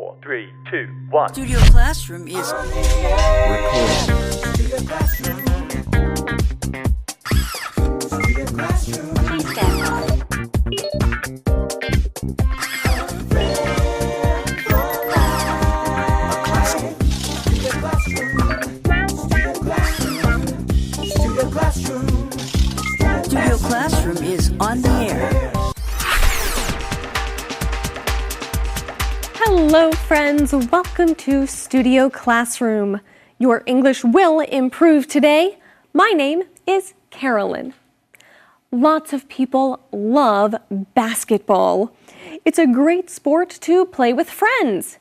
4, 3, 2, 1. Studio Classroom is recording. Studio Classroom. Studio Classroom. Please stand by. Studio Classroom is on the air. Hello, friends. Welcome to Studio Classroom. Your English will improve today. My name is Carolyn. Lots of people love basketball. It's a great sport to play with friends.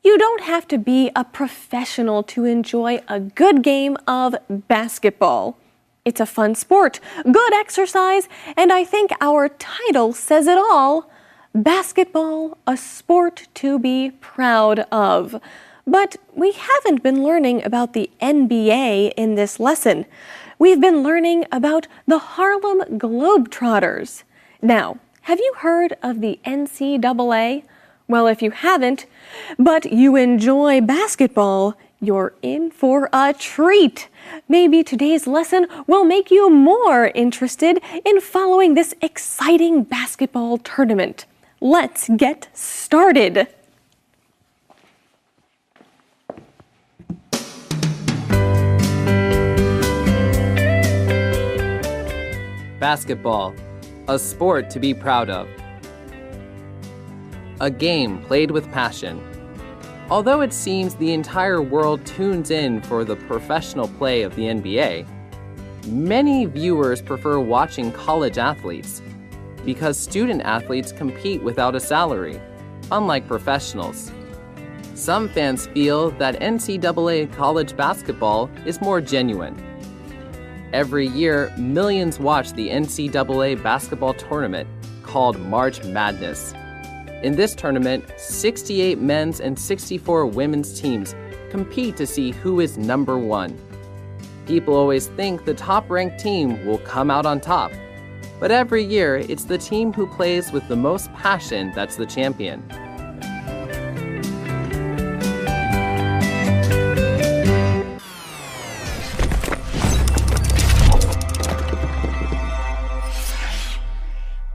You don't have to be a professional to enjoy a good game of basketball. It's a fun sport, good exercise, and I think our title says it all. Basketball, a sport to be proud of. But we haven't been learning about the NBA in this lesson. We've been learning about the Harlem Globetrotters. Now, have you heard of the NCAA? Well, if you haven't, but you enjoy basketball, you're in for a treat. Maybe today's lesson will make you more interested in following this exciting basketball tournament. Let's get started. Basketball, a sport to be proud of. A game played with passion. Although it seems the entire world tunes in for the professional play of the NBA, many viewers prefer watching college athletes because student athletes compete without a salary, unlike professionals. Some fans feel that NCAA college basketball is more genuine. Every year, millions watch the NCAA basketball tournament called March Madness. In this tournament, 68 men's and 64 women's teams compete to see who is number one. People always think the top-ranked team will come out on top, but every year it's the team who plays with the most passion that's the champion.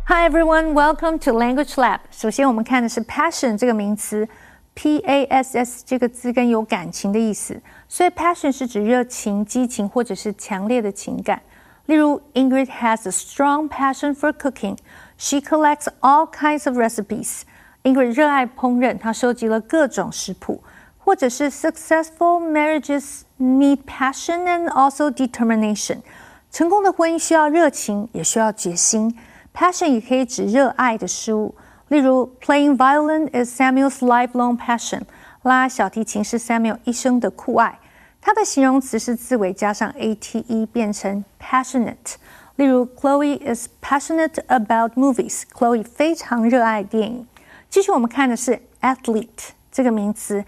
Hi everyone, welcome to Language Lab. 首先我们看的是 passion 这个名词 ，P-A-S-S 这个字跟有感情的意思，所以 passion 是指热情、激情或者是强烈的情感。例如 Ingrid has a strong passion for cooking. She collects all kinds of recipes. Ingrid 热爱烹饪，她收集了各种食谱。或者是 successful marriages need passion and also determination. 成功的婚姻需要热情，也需要决心。Passion 也可以指热爱的事物，例如 Playing violin is Samuel's lifelong passion. 拉小提琴是 Samuel 一生的酷爱。它的形容词是字尾加上 ate 变成 passionate。例如 Chloe is passionate about movies. Chloe 非常热爱电影。继续我们看的是 athlete 这个名词。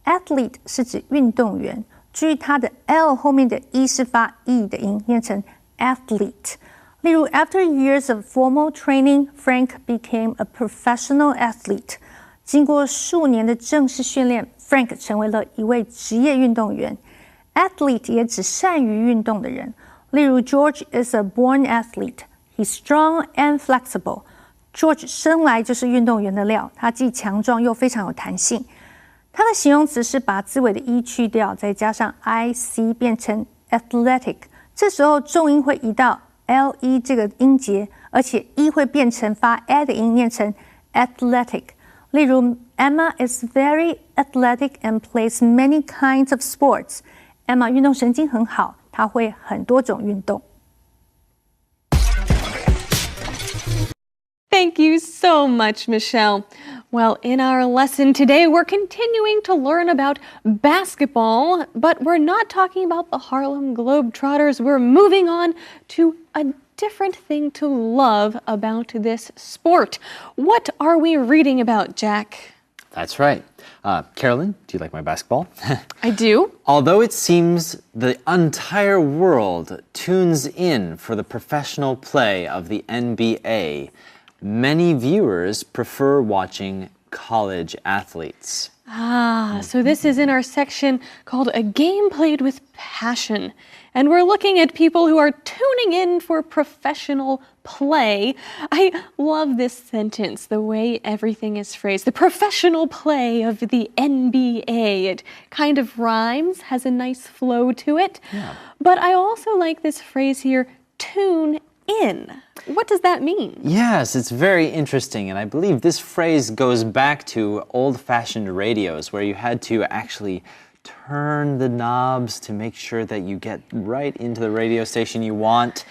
Athlete 是指运动员，注意它的 L 后面的 E 是发 E 的音，念成 athlete。例如 After years of formal training, Frank became a professional athlete. 经过数年的正式训练 ，Frank 成为了一位职业运动员。Athlete 也指善于运动的人。例如 George is a born athlete. He's strong and flexible. George 生来就是运动员的料，他既强壮又非常有弹性。它的形容词是把字尾的 E 去掉，再加上 IC 变成 athletic。这时候重音会移到L-E 这个音节，而且 E 会变成发 A 的音，念成 athletic。例如 Emma is very athletic and plays many kinds of sports. Emma 运动神经很好，她会很多种运动。Thank you so much, Michelle. Well, in our lesson today, we're continuing to learn about basketball, but we're not talking about the Harlem Globetrotters. We're moving on to a different thing to love about this sport. What are we reading about, Jack? That's right. Carolyn, do you like my basketball? I do. Although it seems the entire world tunes in for the professional play of the NBA, many viewers prefer watching college athletes. So this is in our section called A Game Played with Passion. And we're looking at people who are tuning in for professional play. I love this sentence, the way everything is phrased. The professional play of the NBA. It kind of rhymes, has a nice flow to it. Yeah. But I also like this phrase here, tune in. What does that mean? Yes, it's very interesting, and I believe this phrase goes back to old-fashioned radios where you had to actually turn the knobs to make sure that you get right into the radio station you want.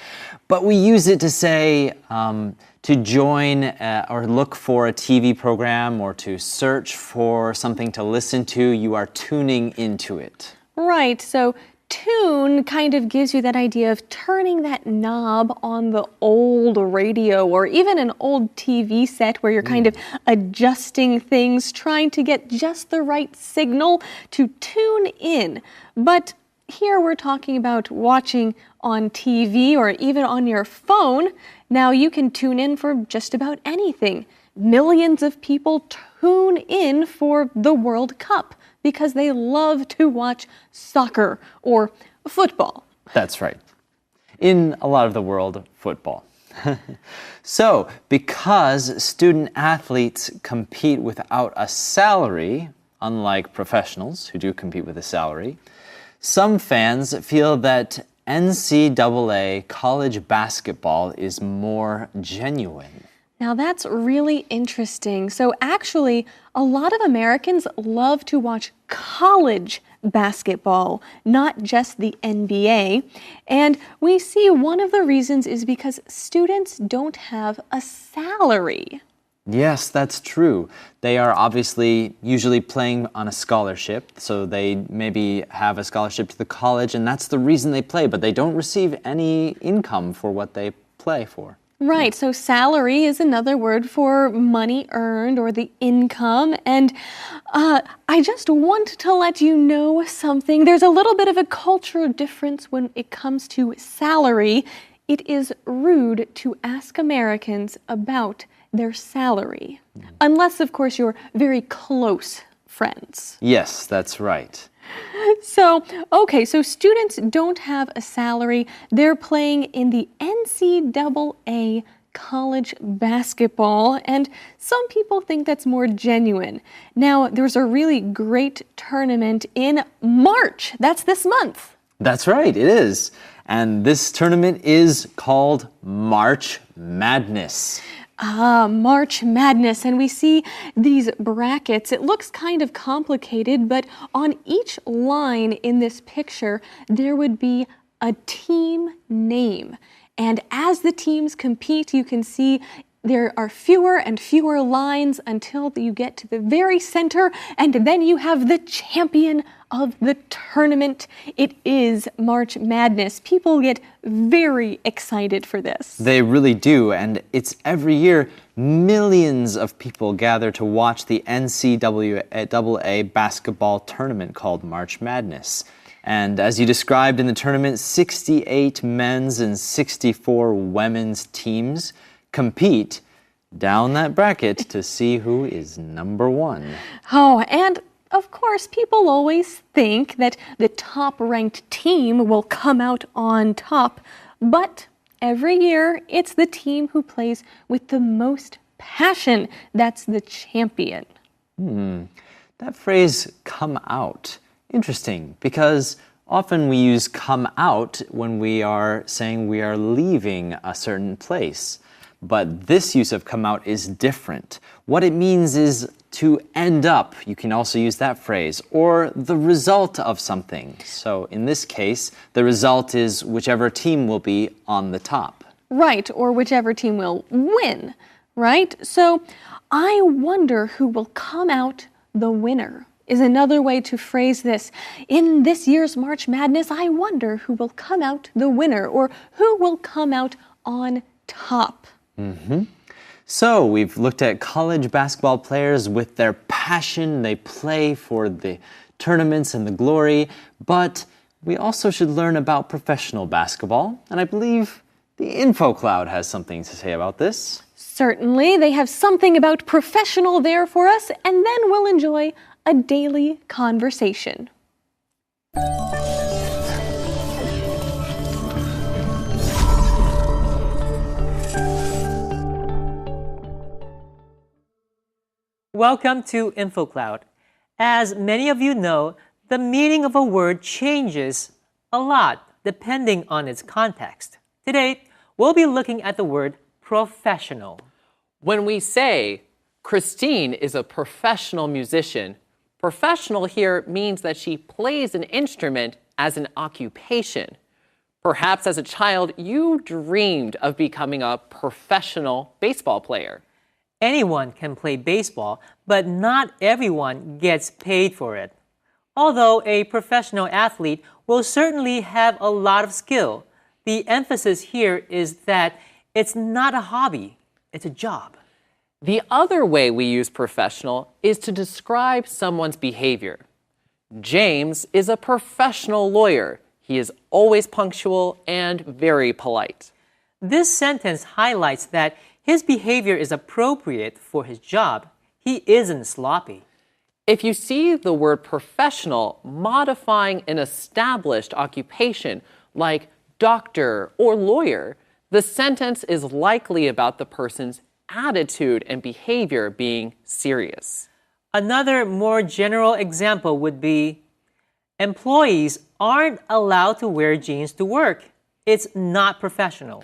But we use it to say to join or look for a TV program or to search for something to listen to. You are tuning into it. Right, so tune kind of gives you that idea of turning that knob on the old radio or even an old TV set where you're kind of adjusting things, trying to get just the right signal to tune in. But here we're talking about watching on TV or even on your phone. Now you can tune in for just about anything. Millions of people tune in for the World Cup because they love to watch soccer or football. That's right. In a lot of the world, football. So, because student athletes compete without a salary, unlike professionals who do compete with a salary, some fans feel that NCAA college basketball is more genuine. Now that's really interesting. So actually, a lot of Americans love to watch college basketball, not just the NBA. And we see one of the reasons is because students don't have a salary. Yes, that's true. They are obviously usually playing on a scholarship, so they maybe have a scholarship to the college, and that's the reason they play, but they don't receive any income for what they play for. Right, so salary is another word for money earned or the income. And I just want to let you know something. There's a little bit of a cultural difference when it comes to salary. It is rude to ask Americans about their salary, unless, of course, you're very close friends. Yes, that's right. So, okay, so students don't have a salary. They're playing in the NCAA college basketball, and some people think that's more genuine. Now, there's a really great tournament in March. That's this month. That's right, it is. And this tournament is called March Madness. March Madness, and we see these brackets. It looks kind of complicated, but on each line in this picture, there would be a team name. And as the teams compete, you can see there are fewer and fewer lines until you get to the very center, and then you have the champion of the tournament. It is March Madness. People get very excited for this. They really do, and it's every year millions of people gather to watch the NCAA basketball tournament called March Madness. And as you described in the tournament, 68 men's and 64 women's teams compete down that bracket to see who is number one. Oh, and of course, people always think that the top-ranked team will come out on top, but every year it's the team who plays with the most passion that's the champion. That phrase, come out, interesting, because often we use come out when we are saying we are leaving a certain place. But this use of come out is different. What it means is to end up. You can also use that phrase, or the result of something. So in this case, the result is whichever team will be on the top. Right, or whichever team will win, right? So I wonder who will come out the winner is another way to phrase this. In this year's March Madness, I wonder who will come out the winner, or who will come out on top. So we've looked at college basketball players with their passion. They play for the tournaments and the glory, but we also should learn about professional basketball, and I believe the Info Cloud has something to say about this. Certainly, they have something about professional there for us, and then we'll enjoy a daily conversation. Welcome to InfoCloud. As many of you know, the meaning of a word changes a lot depending on its context. Today, we'll be looking at the word professional. When we say Christine is a professional musician, professional here means that she plays an instrument as an occupation. Perhaps as a child, you dreamed of becoming a professional baseball player. Anyone can play baseball, but not everyone gets paid for it. Although a professional athlete will certainly have a lot of skill, the emphasis here is that it's not a hobby, it's a job. The other way we use professional is to describe someone's behavior. James is a professional lawyer. He is always punctual and very polite. This sentence highlights that his behavior is appropriate for his job. He isn't sloppy. If you see the word professional modifying an established occupation like doctor or lawyer, the sentence is likely about the person's attitude and behavior being serious. Another more general example would be, employees aren't allowed to wear jeans to work. It's not professional.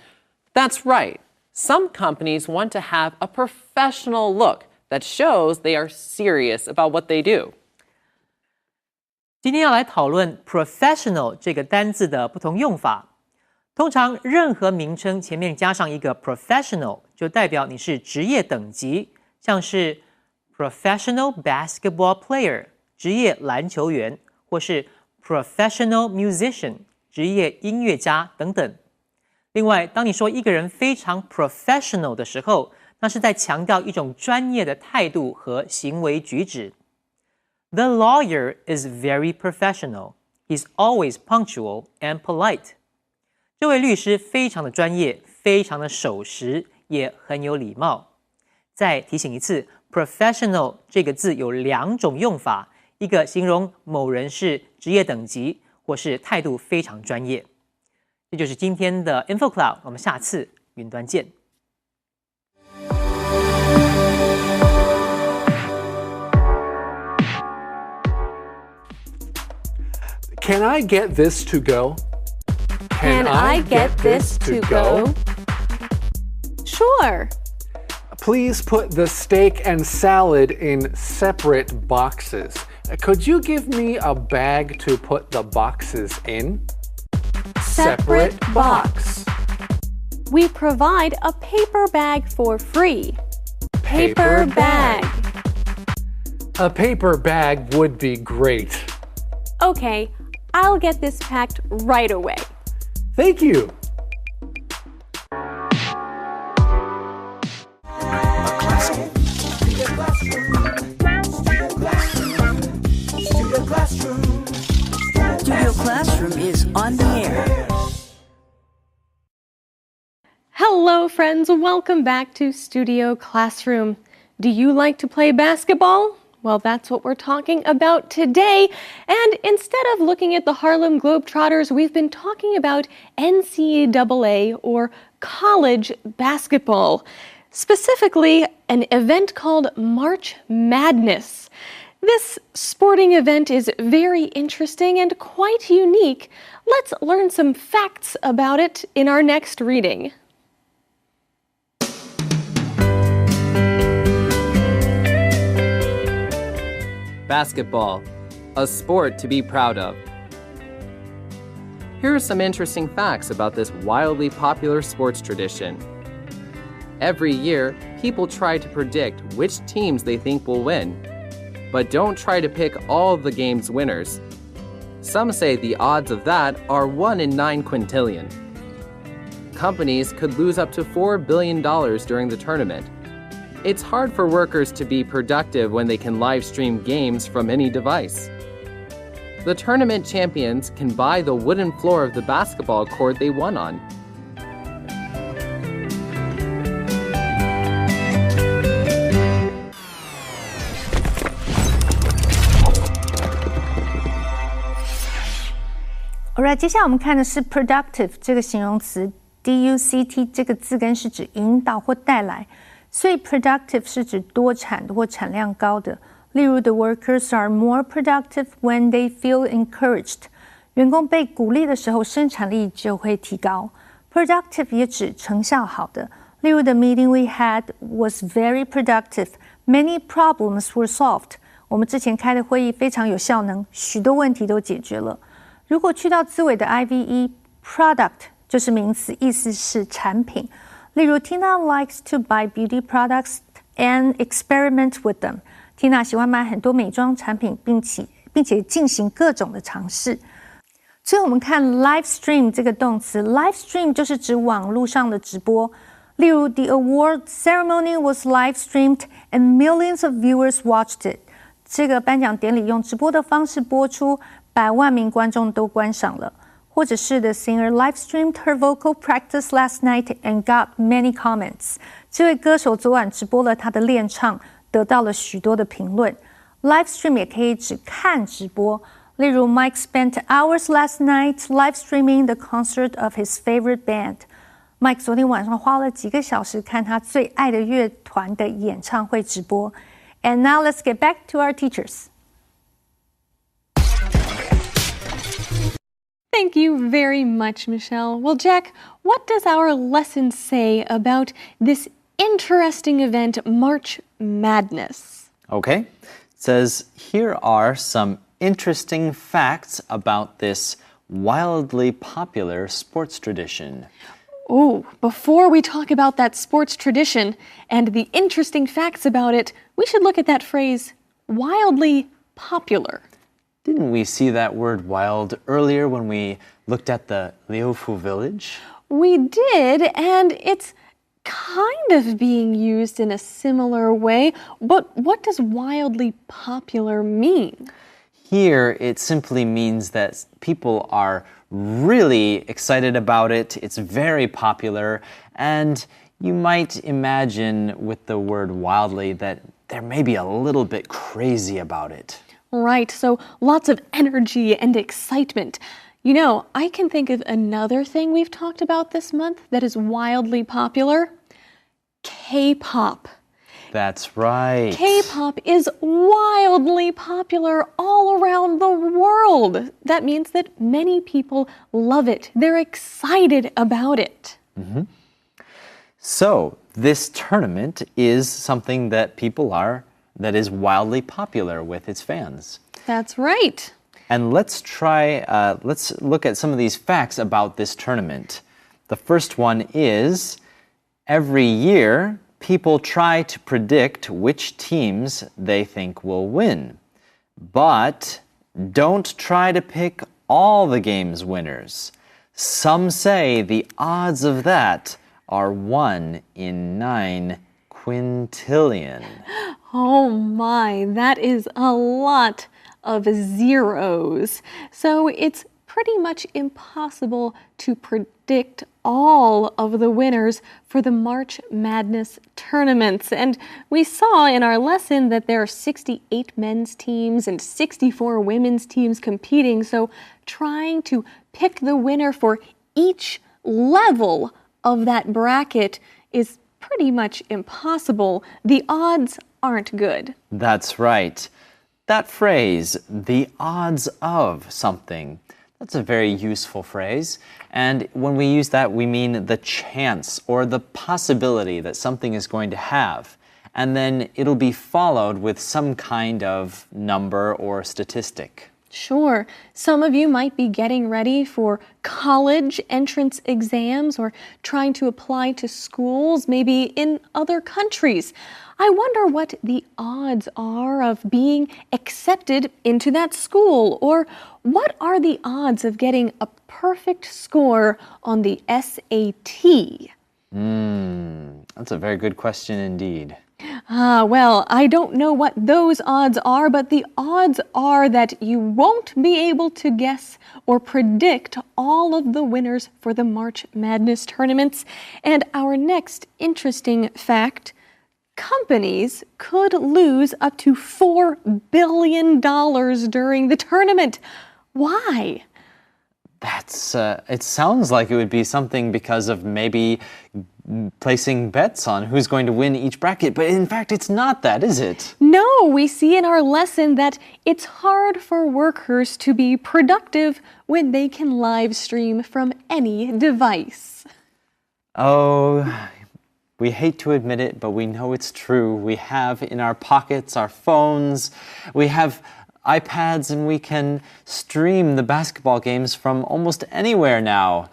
That's right. Some companies want to have a professional look that shows they are serious about what they do. 今天要来讨论 professional 这个单字的不同用法。通常任何名称前面加上一个 professional 就代表你是职业等级，像是 professional basketball player 职业篮球员，或是 professional musician 职业音乐家等等。另外，当你说一个人非常 professional 的时候，那是在强调一种专业的态度和行为举止。The lawyer is very professional. He's always punctual and polite. 这位律师非常的专业，非常的守时，也很有礼貌。再提醒一次 ，professional 这个字有两种用法，一个形容某人是职业等级，或是态度非常专业。这就是今天的 InfoCloud， 我们下次云端见。Can I get this to go? Can I get this to go? Sure. Please put the steak and salad in separate boxes. Could you give me a bag to put the boxes in? Separate box. We provide a paper bag for free. Paper bag. A paper bag would be great. Okay, I'll get this packed right away. Thank you. Studio Classroom is on the air. Hello, friends. Welcome back to Studio Classroom. Do you like to play basketball? Well, that's what we're talking about today. And instead of looking at the Harlem Globetrotters, we've been talking about NCAA or college basketball. Specifically, an event called March Madness. This sporting event is very interesting and quite unique. Let's learn some facts about it in our next reading. Basketball, a sport to be proud of. Here are some interesting facts about this wildly popular sports tradition. Every year, people try to predict which teams they think will win. But don't try to pick all the game's winners. Some say the odds of that are 1 in 9 quintillion. Companies could lose up to $4 billion during the tournament. It's hard for workers to be productive when they can live stream games from any device. The tournament champions can buy the wooden floor of the basketball court they won on. Alright， 接下来我们看的是 productive 这个形容词 ，D-U-C-T 这个字根是指引导或带来，所以 productive 是指多产的或产量高的。例如 ，the workers are more productive when they feel encouraged。员工被鼓励的时候，生产力就会提高。Productive 也指成效好的。例如 ，the meeting we had was very productive. Many problems were solved. 我们之前开的会议非常有效能，许多问题都解决了。如果去到字尾的 IVE，product 就是名词，意思是产品。例如 ，Tina likes to buy beauty products and experiment with them. Tina 喜欢买很多美妆产品，并且进行各种的尝试。最后我们看 live stream 这个动词 ，live stream 就是指网络上的直播。例如 ，the award ceremony was live streamed and millions of viewers watched it. 这个颁奖典礼用直播的方式播出，百万名观众都观赏了。或者是 the singer live streamed her vocal practice last night and got many comments. 这位歌手昨晚直播了她的练唱，得到了许多的评论。Live stream 也可以指看直播，例如 Mike spent hours last night live streaming the concert of his favorite band. Mike 昨天晚上花了几个小时看他最爱的乐团的演唱会直播。And now let's get back to our teachers. Thank you very much, Michelle. Well, Jack, what does our lesson say about this interesting event, March Madness? Okay. It says, here are some interesting facts about this wildly popular sports tradition. Oh, before we talk about that sports tradition and the interesting facts about it, we should look at that phrase, wildly popular. Didn't we see that word wild earlier when we looked at the Liufu village? We did, and it's kind of being used in a similar way, but what does wildly popular mean? Here, it simply means that people are really excited about it. It's very popular, and you might imagine with the word wildly that they're maybe a little bit crazy about it. Right, so lots of energy and excitement. You know, I can think of another thing we've talked about this month that is wildly popular. K-pop. That's right. K-pop is wildly popular all around the world. That means that many people love it. They're excited about it. Mm-hmm. So, this tournament is something that that is wildly popular with its fans. That's right. And let's look at some of these facts about this tournament. The first one is, every year, people try to predict which teams they think will win. But don't try to pick all the game's winners. Some say the odds of that are 1 in 9 quintillion. Oh my, that is a lot of zeros. So it's pretty much impossible to predict all of the winners for the March Madness tournaments. And we saw in our lesson that there are 68 men's teams and 64 women's teams competing. So trying to pick the winner for each level of that bracket is pretty much impossible. The odds aren't good. That's right. That phrase, the odds of something, that's a very useful phrase. And when we use that, we mean the chance or the possibility that something is going to have. And then it'll be followed with some kind of number or statistic. Sure. Some of you might be getting ready for college entrance exams or trying to apply to schools, maybe in other countries. I wonder what the odds are of being accepted into that school, or what are the odds of getting a perfect score on the SAT? That's a very good question indeed. Well, I don't know what those odds are, but the odds are that you won't be able to guess or predict all of the winners for the March Madness tournaments. And our next interesting fact, companies could lose up to $4 billion during the tournament. Why? It sounds like it would be something because of maybe placing bets on who's going to win each bracket, but in fact, it's not that, is it? No, we see in our lesson that it's hard for workers to be productive when they can live stream from any device. Oh, we hate to admit it, but we know it's true. We have in our pockets our phones, we have iPads, and we can stream the basketball games from almost anywhere now.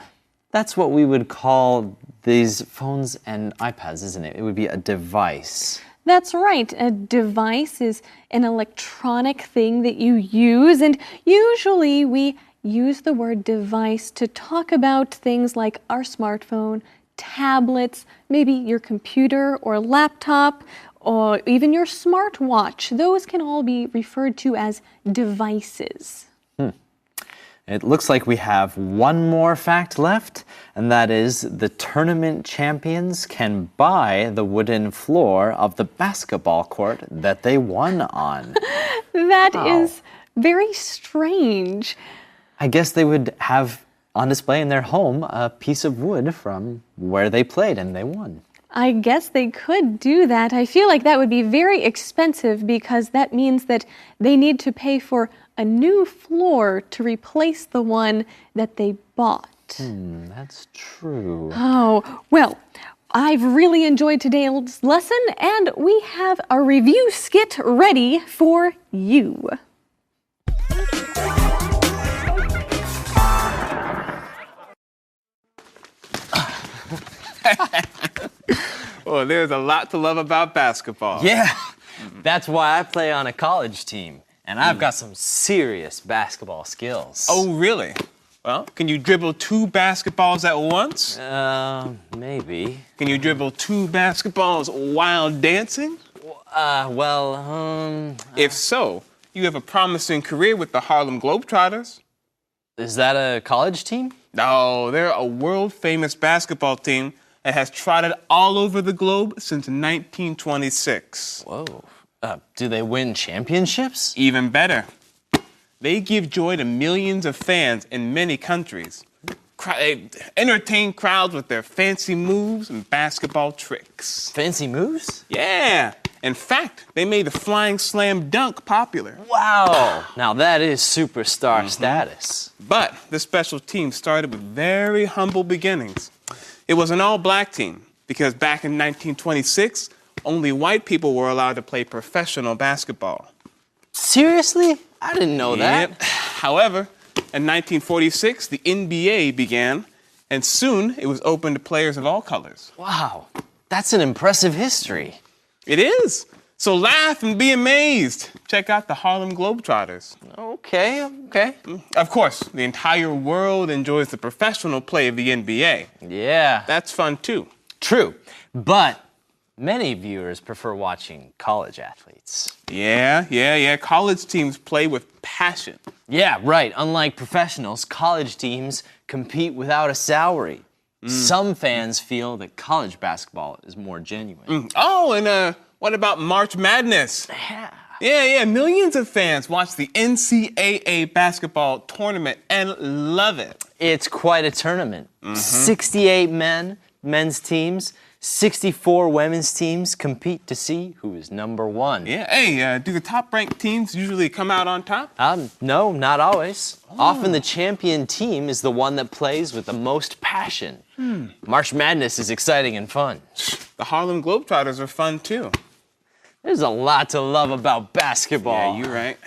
That's what we would call these phones and iPads, isn't it? It would be a device. That's right. A device is an electronic thing that you use, and usually we use the word device to talk about things like our smartphone, tablets, maybe your computer or laptop, or even your smartwatch. Those can all be referred to as devices. It looks like we have one more fact left, and that is the tournament champions can buy the wooden floor of the basketball court that they won on. That is very strange. I guess they would have on display in their home a piece of wood from where they played and they won. I guess they could do that. I feel like that would be very expensive because that means that they need to pay for a new floor to replace the one that they bought. That's true. Oh, well, I've really enjoyed today's lesson, and we have a review skit ready for you. Well, there's a lot to love about basketball. Yeah, that's why I play on a college team, and I've got some serious basketball skills. Oh, really? Well, can you dribble 2 basketballs at once? Maybe. Can you dribble 2 basketballs while dancing? If so, you have a promising career with the Harlem Globetrotters. Is that a college team? No, they're a world-famous basketball team that has trotted all over the globe since 1926. Whoa. Do they win championships? Even better. They give joy to millions of fans in many countries. They entertain crowds with their fancy moves and basketball tricks. Fancy moves? Yeah. In fact, they made the flying slam dunk popular. Wow. Now that is superstar status. But this special team started with very humble beginnings. It was an all-black team because back in 1926, only white people were allowed to play professional basketball. Seriously? I didn't know that. Yep. However, in 1946, the NBA began, and soon it was open to players of all colors. Wow. That's an impressive history. It is. So laugh and be amazed. Check out the Harlem Globetrotters. Okay. Of course, the entire world enjoys the professional play of the NBA. Yeah. That's fun too. True. But many viewers prefer watching college athletes. Yeah. College teams play with passion. Yeah, right. Unlike professionals, college teams compete without a salary. Some fans feel that college basketball is more genuine. Oh, and what about March Madness? Yeah. Millions of fans watch the NCAA basketball tournament and love it. It's quite a tournament. 68 men's teams, 64 women's teams compete to see who is number one. Yeah. Hey, do the top-ranked teams usually come out on top? No, not always. Often the champion team is the one that plays with the most passion. March Madness is exciting and fun. The Harlem Globetrotters are fun too. There's a lot to love about basketball. Yeah, you're right.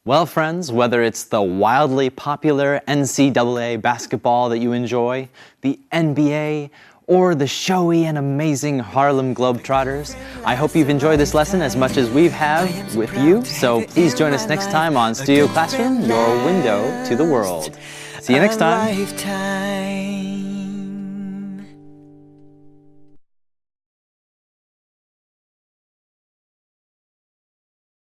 Well, friends, whether it's the wildly popular NCAA basketball that you enjoy, the NBA, or the showy and amazing Harlem Globetrotters, I hope you've enjoyed this lesson as much as we have with you. So please join us next time on Studio Classroom, your window to the world. See you next time.